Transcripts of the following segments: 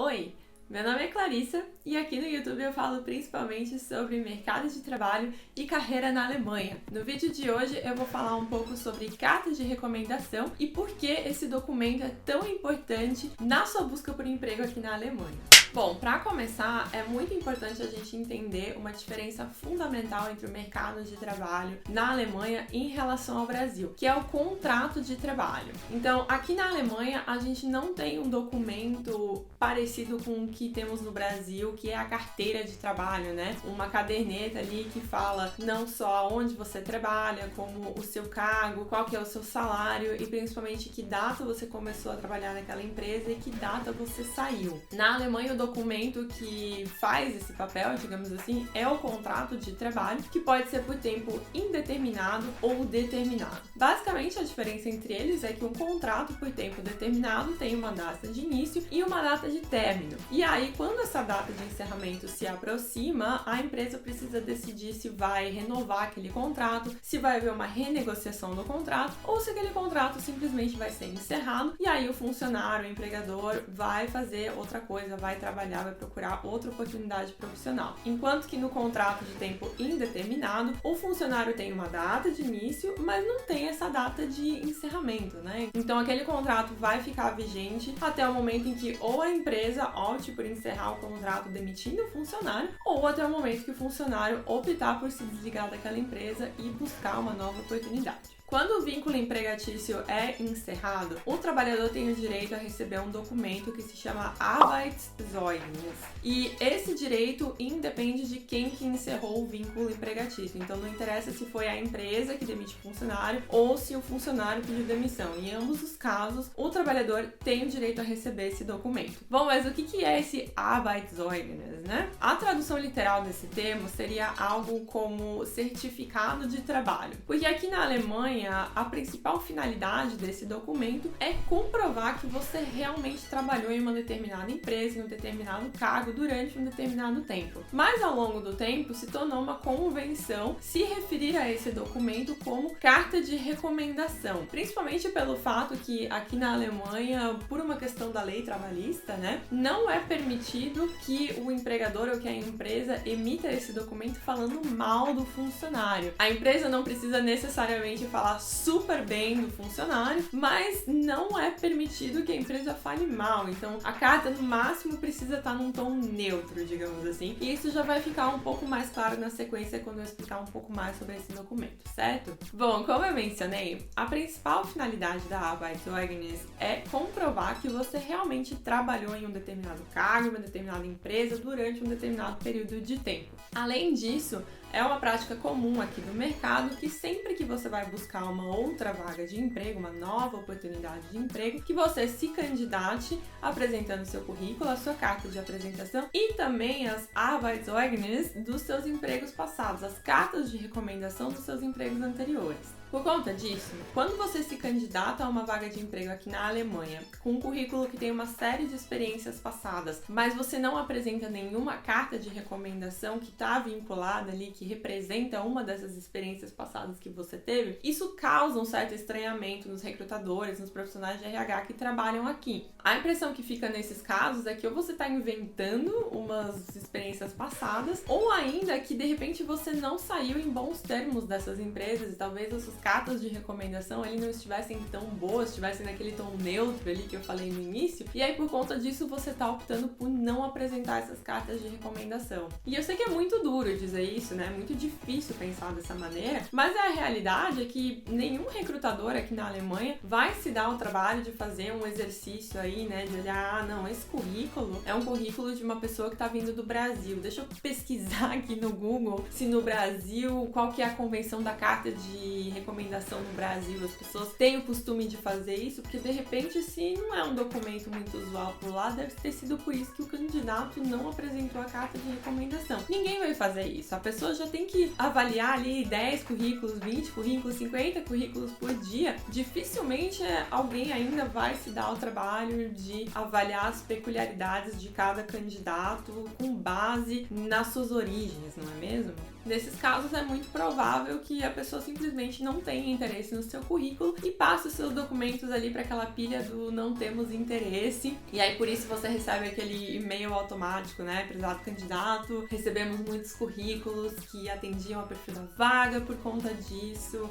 Oi, meu nome é Clarissa e aqui no YouTube eu falo principalmente sobre mercado de trabalho e carreira na Alemanha. No vídeo de hoje eu vou falar um pouco sobre cartas de recomendação e por que esse documento é tão importante na sua busca por emprego aqui na Alemanha. Bom, para começar, é muito importante a gente entender uma diferença fundamental entre o mercado de trabalho na Alemanha em relação ao Brasil, que é o contrato de trabalho. Então, aqui na Alemanha, a gente não tem um documento parecido com o que temos no Brasil, que é a carteira de trabalho, né? Uma caderneta ali que fala não só onde você trabalha, como o seu cargo, qual que é o seu salário e principalmente que data você começou a trabalhar naquela empresa e que data você saiu. Na Alemanha, o documento que faz esse papel, digamos assim, é o contrato de trabalho, que pode ser por tempo indeterminado ou determinado. Basicamente, a diferença entre eles é que um contrato por tempo determinado tem uma data de início e uma data de término. E aí, quando essa data de encerramento se aproxima, a empresa precisa decidir se vai renovar aquele contrato, se vai haver uma renegociação do contrato ou se aquele contrato simplesmente vai ser encerrado e aí o funcionário, o empregador, vai fazer outra coisa, vai trabalhar, vai procurar outra oportunidade profissional. Enquanto que no contrato de tempo indeterminado, o funcionário tem uma data de início, mas não tem essa data de encerramento, né? Então aquele contrato vai ficar vigente até o momento em que ou a empresa opte por encerrar o contrato demitindo o funcionário, ou até o momento que o funcionário optar por se desligar daquela empresa e buscar uma nova oportunidade. Quando o vínculo empregatício é encerrado, o trabalhador tem o direito a receber um documento que se chama Arbeitszeugnis. E esse direito independe de quem que encerrou o vínculo empregatício. Então não interessa se foi a empresa que demite o funcionário ou se o funcionário pediu demissão. Em ambos os casos, o trabalhador tem o direito a receber esse documento. Bom, mas o que é esse Arbeitszeugnis, né? A tradução literal desse termo seria algo como certificado de trabalho. Porque aqui na Alemanha, a principal finalidade desse documento é comprovar que você realmente trabalhou em uma determinada empresa, em um determinado cargo, durante um determinado tempo. Mas ao longo do tempo se tornou uma convenção se referir a esse documento como carta de recomendação, principalmente pelo fato que aqui na Alemanha, por uma questão da lei trabalhista, né, não é permitido que o empregador ou que a empresa emita esse documento falando mal do funcionário. A empresa não precisa necessariamente falar super bem do funcionário, mas não é permitido que a empresa fale mal. Então, a carta no máximo precisa estar num tom neutro, digamos assim. E isso já vai ficar um pouco mais claro na sequência quando eu explicar um pouco mais sobre esse documento, certo? Bom, como eu mencionei, a principal finalidade da Arbeitszeugnis é comprovar que você realmente trabalhou em um determinado cargo, em uma determinada empresa durante um determinado período de tempo. Além disso, é uma prática comum aqui no mercado que sempre que você vai buscar uma outra vaga de emprego, uma nova oportunidade de emprego, que você se candidate apresentando seu currículo, a sua carta de apresentação e também as Arbeitszeugnis dos seus empregos passados, as cartas de recomendação dos seus empregos anteriores. Por conta disso, quando você se candidata a uma vaga de emprego aqui na Alemanha, com um currículo que tem uma série de experiências passadas, mas você não apresenta nenhuma carta de recomendação que está vinculada ali, que representa uma dessas experiências passadas que você teve, isso causa um certo estranhamento nos recrutadores, nos profissionais de RH que trabalham aqui. A impressão que fica nesses casos é que ou você está inventando umas experiências passadas, ou ainda que de repente você não saiu em bons termos dessas empresas e talvez as suas cartas de recomendação ali não estivessem tão boas, estivessem naquele tom neutro ali que eu falei no início, e aí por conta disso você tá optando por não apresentar essas cartas de recomendação. E eu sei que é muito duro dizer isso, né? É muito difícil pensar dessa maneira, mas a realidade é que nenhum recrutador aqui na Alemanha vai se dar o trabalho de fazer um exercício aí, né? De olhar, não, esse currículo é um currículo de uma pessoa que tá vindo do Brasil. Deixa eu pesquisar aqui no Google se no Brasil, qual que é a convenção da carta de recomendação no Brasil, as pessoas têm o costume de fazer isso, porque de repente se não é um documento muito usual por lá, deve ter sido por isso que o candidato não apresentou a carta de recomendação. Ninguém vai fazer isso, a pessoa já tem que avaliar ali 10 currículos, 20 currículos, 50 currículos por dia. Dificilmente alguém ainda vai se dar o trabalho de avaliar as peculiaridades de cada candidato com base nas suas origens, não é mesmo? Nesses casos é muito provável que a pessoa simplesmente não tenha interesse no seu currículo e passe os seus documentos ali para aquela pilha do não temos interesse. E aí por isso você recebe aquele e-mail automático, né? Prezado candidato, recebemos muitos currículos que atendiam ao perfil da vaga, por conta disso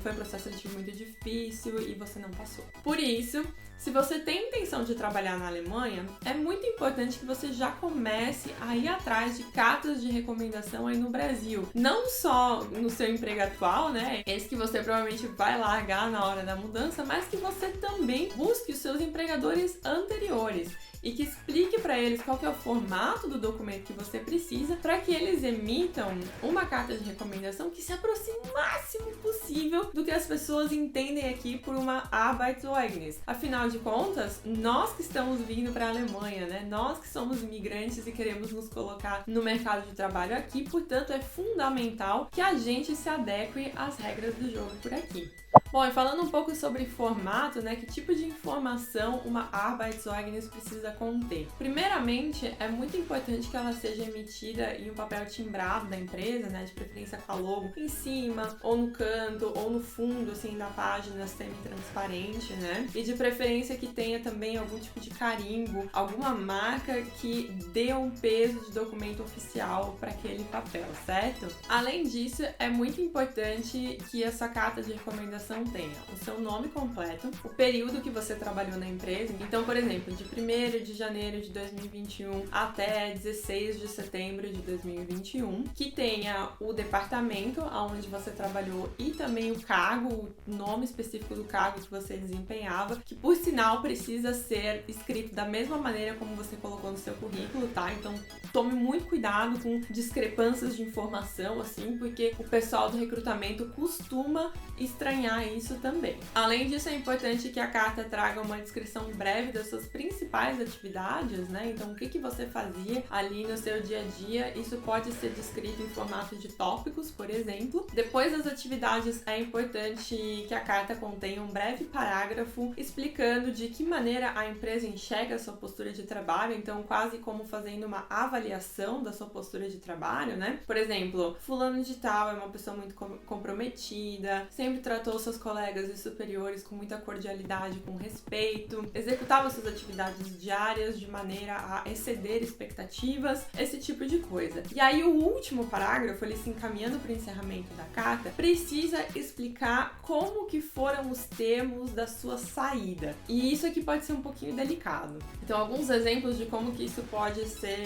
foi um processo seletivo muito difícil e você não passou. Por isso, se você tem intenção de trabalhar na Alemanha, é muito importante que você já comece a ir atrás de cartas de recomendação aí no Brasil. Não só no seu emprego atual, né? Esse que você provavelmente vai largar na hora da mudança, mas que você também busque os seus empregadores anteriores e que explique para eles qual que é o formato do documento que você precisa para que eles emitam uma carta de recomendação que se aproxime o máximo possível do que as pessoas entendem aqui por uma Arbeitszeugnis. Afinal de contas, nós que estamos vindo para a Alemanha, né? Nós que somos imigrantes e queremos nos colocar no mercado de trabalho aqui, portanto é fundamental que a gente se adeque às regras do jogo por aqui. Bom, e falando um pouco sobre formato, né, que tipo de informação uma Arbeitszeugnis precisa conter? Primeiramente, é muito importante que ela seja emitida em um papel timbrado da empresa, né, de preferência com a logo em cima, ou no canto, ou no fundo, assim, da página semi-transparente, né, e de preferência que tenha também algum tipo de carimbo, alguma marca que dê um peso de documento oficial para aquele papel, certo? Além disso, é muito importante que essa carta de recomendação tenha o seu nome completo, o período que você trabalhou na empresa. Então, por exemplo, de 1º de janeiro de 2021 até 16 de setembro de 2021, que tenha o departamento onde você trabalhou e também o cargo, o nome específico do cargo que você desempenhava, que por sinal precisa ser escrito da mesma maneira como você colocou no seu currículo, tá? Então, tome muito cuidado com discrepâncias de informação, assim, porque o pessoal do recrutamento costuma estranhar isso também. Além disso, é importante que a carta traga uma descrição breve das suas principais atividades, né? Então, o que você fazia ali no seu dia a dia, isso pode ser descrito em formato de tópicos, por exemplo. Depois das atividades, é importante que a carta contenha um breve parágrafo explicando de que maneira a empresa enxerga a sua postura de trabalho, então quase como fazendo uma avaliação da sua postura de trabalho, né? Por exemplo, fulano de tal é uma pessoa muito comprometida, sempre tratou seus colegas e superiores com muita cordialidade, com respeito, executava suas atividades diárias de maneira a exceder expectativas, esse tipo de coisa. E aí o último parágrafo, ele se encaminhando para o encerramento da carta, precisa explicar como que foram os termos da sua saída. E isso aqui pode ser um pouquinho delicado. Então, alguns exemplos de como que isso pode ser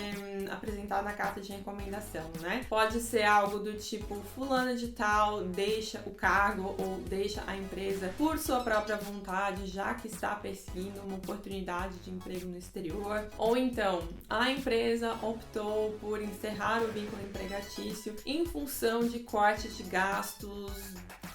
apresentado na carta de recomendação, né? Pode ser algo do tipo, fulana de tal deixa o cargo ou deixa a empresa por sua própria vontade, já que está perseguindo uma oportunidade de emprego no exterior. Ou então, a empresa optou por encerrar o vínculo empregatício em função de cortes de gastos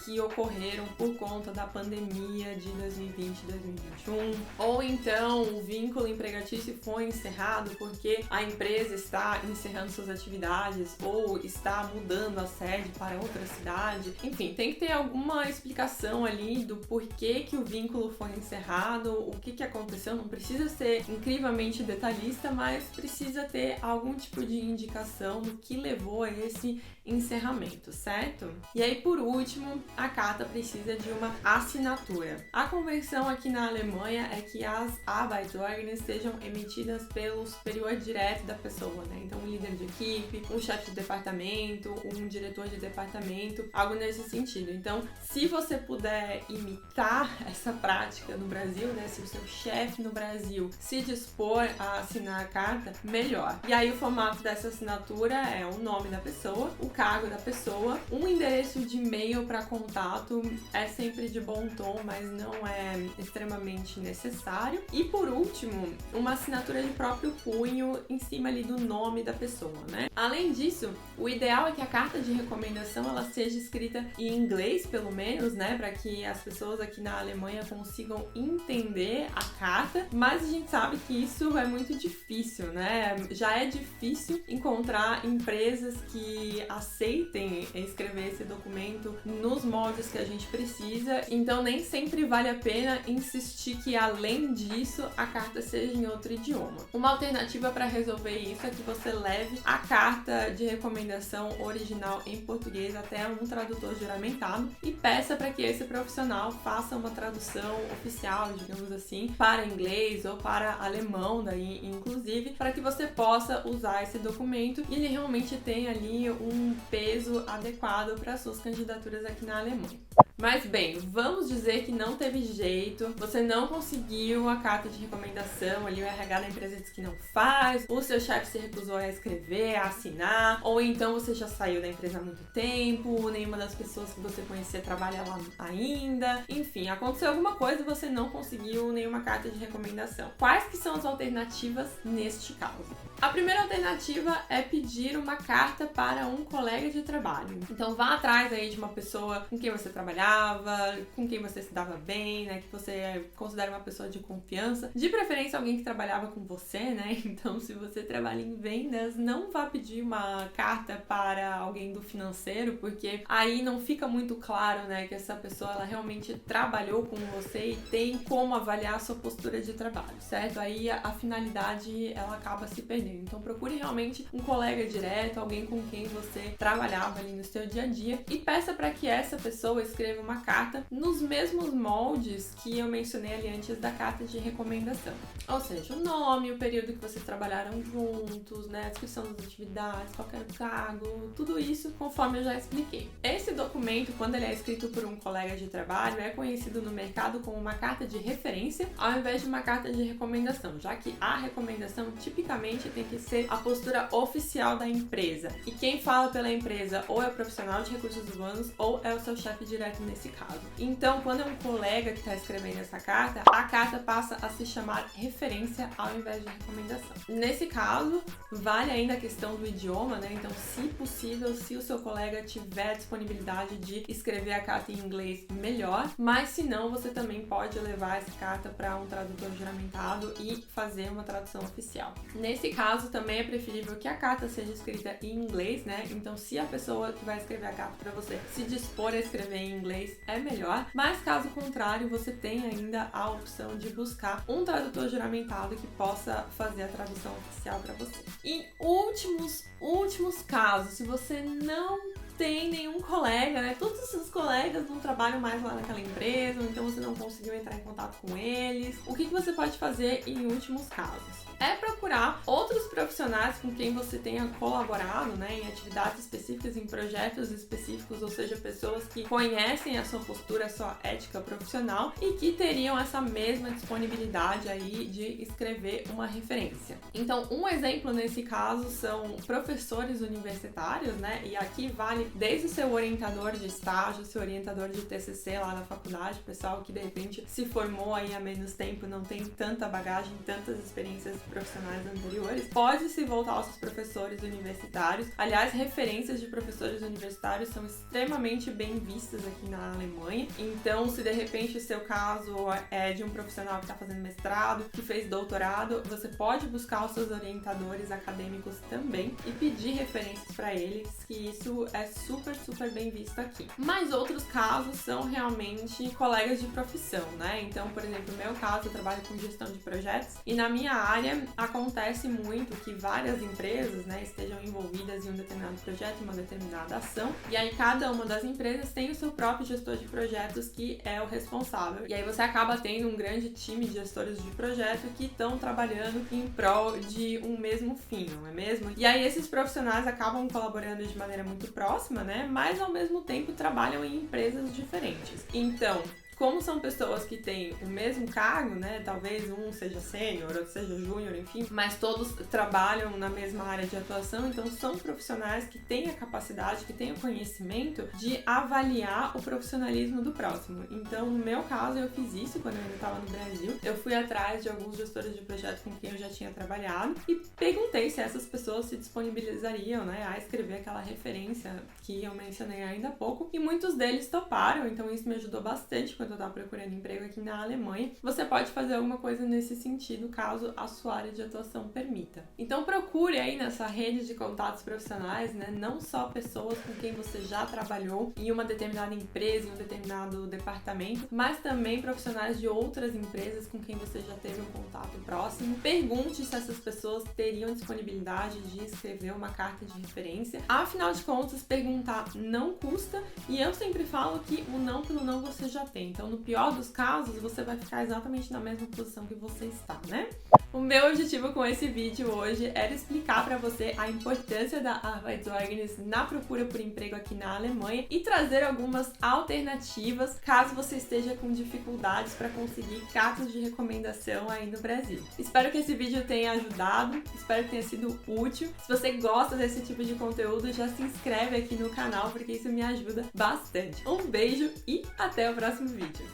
que ocorreram por conta da pandemia de 2020 e 2021. Ou então, o vínculo empregatício foi encerrado porque a empresa está encerrando suas atividades ou está mudando a sede para outra cidade. Enfim, tem que ter alguma explicação ali do porquê que o vínculo foi encerrado, o que aconteceu. Não precisa ser incrivelmente detalhista, mas precisa ter algum tipo de indicação do que levou a esse encerramento, certo? E aí, por último, a carta precisa de uma assinatura. A convenção aqui na Alemanha é que as Arbeitszeugnis sejam emitidas pelo superior direto da pessoa, né? Então, um líder de equipe, um chefe de departamento, um diretor de departamento, algo nesse sentido. Então, se você puder imitar essa prática no Brasil, né? Se o seu chefe no Brasil se dispor a assinar a carta, melhor. E aí, o formato dessa assinatura é o nome da pessoa, o cargo da pessoa, um endereço de e-mail para contato, é sempre de bom tom, mas não é extremamente necessário. E por último, uma assinatura de próprio punho em cima ali do nome da pessoa, né? Além disso, o ideal é que a carta de recomendação ela seja escrita em inglês, pelo menos, né, para que as pessoas aqui na Alemanha consigam entender a carta, mas a gente sabe que isso é muito difícil, né? Já é difícil encontrar empresas que aceitem escrever esse documento nos moldes que a gente precisa, então nem sempre vale a pena insistir que além disso a carta seja em outro idioma. Uma alternativa para resolver isso é que você leve a carta de recomendação original em português até um tradutor juramentado e peça para que esse profissional faça uma tradução oficial, digamos assim, para inglês ou para alemão, daí inclusive, para que você possa usar esse documento e ele realmente tenha ali um peso adequado para suas candidaturas aqui na Alemanha. Mas bem, vamos dizer que não teve jeito, você não conseguiu a carta de recomendação, ali o RH da empresa diz que não faz, o seu chefe se recusou a escrever, a assinar, ou então você já saiu da empresa há muito tempo, nenhuma das pessoas que você conhecia trabalha lá ainda, enfim, aconteceu alguma coisa e você não conseguiu nenhuma carta de recomendação. Quais que são as alternativas neste caso? A primeira alternativa é pedir uma carta para um colega de trabalho. Então vá atrás aí de uma pessoa com quem você trabalhava, com quem você se dava bem, né, que você considera uma pessoa de confiança, de preferência alguém que trabalhava com você, né? Então se você trabalha em vendas, não vá pedir uma carta para alguém do financeiro, porque aí não fica muito claro, né, que essa pessoa ela realmente trabalhou com você e tem como avaliar a sua postura de trabalho, certo? Aí a finalidade ela acaba se perdendo. Então procure realmente um colega direto, alguém com quem você trabalhava ali no seu dia a dia e peça para que essa pessoa escreva uma carta nos mesmos moldes que eu mencionei ali antes da carta de recomendação. Ou seja, o nome, o período que vocês trabalharam juntos, né, a descrição das atividades, qualquer cargo, tudo isso conforme eu já expliquei. Esse documento, quando ele é escrito por um colega de trabalho, é conhecido no mercado como uma carta de referência ao invés de uma carta de recomendação, já que a recomendação tipicamente tem que ser a postura oficial da empresa. E quem fala pela empresa ou é o profissional de recursos humanos ou é o seu chefe direto nesse caso. Então, quando é um colega que está escrevendo essa carta, a carta passa a se chamar referência ao invés de recomendação. Nesse caso, vale ainda a questão do idioma, né? Então, se possível, se o seu colega tiver disponibilidade de escrever a carta em inglês, melhor. Mas se não, você também pode levar essa carta para um tradutor juramentado e fazer uma tradução oficial. Nesse caso, também é preferível que a carta seja escrita em inglês, né? Então, se a pessoa que vai escrever a carta para você se dispor a escrever em inglês, é melhor. Mas, caso contrário, você tem ainda a opção de buscar um tradutor juramentado que possa fazer a tradução oficial para você. Em últimos casos, se você não tem nenhum colega, né? Todos os seus colegas não trabalham mais lá naquela empresa, ou então você não conseguiu entrar em contato com eles. O que você pode fazer em últimos casos? É procurar outros profissionais com quem você tenha colaborado, né, em atividades específicas, em projetos específicos, ou seja, pessoas que conhecem a sua postura, a sua ética profissional e que teriam essa mesma disponibilidade aí de escrever uma referência. Então, um exemplo nesse caso são professores universitários, né, e aqui vale desde o seu orientador de estágio, seu orientador de TCC lá na faculdade, pessoal que de repente se formou aí há menos tempo, não tem tanta bagagem, tantas experiências profissionais anteriores, pode se voltar aos seus professores universitários. Aliás, referências de professores universitários são extremamente bem vistas aqui na Alemanha. Então, se de repente o seu caso é de um profissional que está fazendo mestrado, que fez doutorado, você pode buscar os seus orientadores acadêmicos também e pedir referências para eles, que isso é super bem visto aqui. Mas outros casos são realmente colegas de profissão, né? Então, por exemplo, no meu caso, eu trabalho com gestão de projetos e na minha área acontece muito que várias empresas, né, estejam envolvidas em um determinado projeto, em uma determinada ação, e aí cada uma das empresas tem o seu próprio gestor de projetos que é o responsável. E aí você acaba tendo um grande time de gestores de projeto que estão trabalhando em prol de um mesmo fim, não é mesmo? E aí esses profissionais acabam colaborando de maneira muito próxima, né, mas ao mesmo tempo trabalham em empresas diferentes. Então, como são pessoas que têm o mesmo cargo, né? Talvez um seja sênior, outro seja júnior, enfim, mas todos trabalham na mesma área de atuação, então são profissionais que têm a capacidade, que têm o conhecimento de avaliar o profissionalismo do próximo. Então, no meu caso, eu fiz isso quando eu ainda estava no Brasil. Eu fui atrás de alguns gestores de projeto com quem eu já tinha trabalhado e perguntei se essas pessoas se disponibilizariam, né, a escrever aquela referência que eu mencionei ainda há pouco, e muitos deles toparam, então isso me ajudou bastante quando enquanto eu tava procurando emprego aqui na Alemanha, você pode fazer alguma coisa nesse sentido, caso a sua área de atuação permita. Então procure aí nessa rede de contatos profissionais, né, não só pessoas com quem você já trabalhou em uma determinada empresa, em um determinado departamento, mas também profissionais de outras empresas com quem você já teve um contato próximo. Pergunte se essas pessoas teriam disponibilidade de escrever uma carta de referência. Afinal de contas, perguntar não custa, e eu sempre falo que o não pelo não você já tem. Então, no pior dos casos, você vai ficar exatamente na mesma posição que você está, né? O meu objetivo com esse vídeo hoje era explicar para você a importância da Arbeitszeugnis na procura por emprego aqui na Alemanha e trazer algumas alternativas caso você esteja com dificuldades para conseguir cartas de recomendação aí no Brasil. Espero que esse vídeo tenha ajudado, espero que tenha sido útil. Se você gosta desse tipo de conteúdo, já se inscreve aqui no canal porque isso me ajuda bastante. Um beijo e até o próximo vídeo.